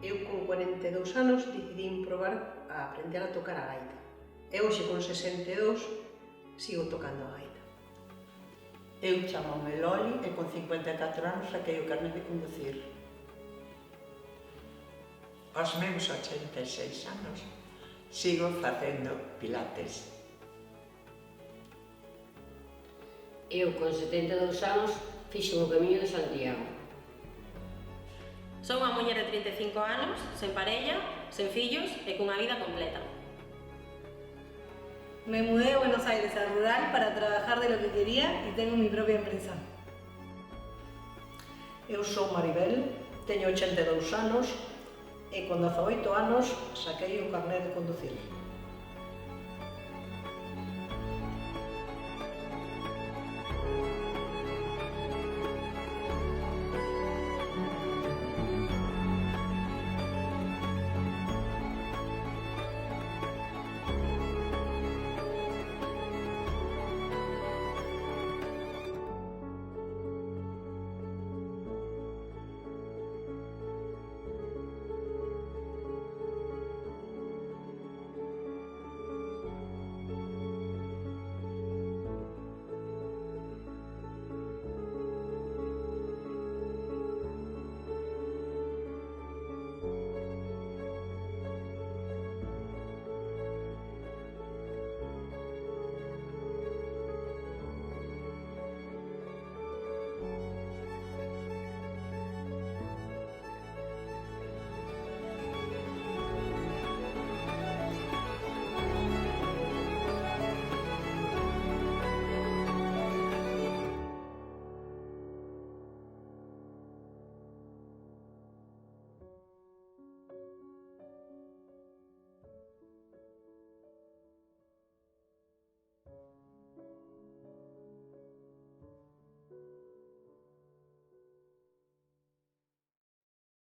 Eu con 42 anos decidín probar a aprender a tocar a gaita. E hoxe con 62 sigo tocando a gaita. Eu chamome Loli e con 54 anos saquei o carné de conducir. Aos meus 86 anos sigo facendo pilates. Eu, con 72 anos, fixen o Camiño de Santiago. Son unha muller de 35 anos, sen parella, sen fillos e cunha vida completa. Me mudé a Buenos Aires, al rural, para trabajar de lo que quería y tengo mi propia empresa. Eu sou Maribel, teño 82 anos e con 18 anos saquei o carné de conducir.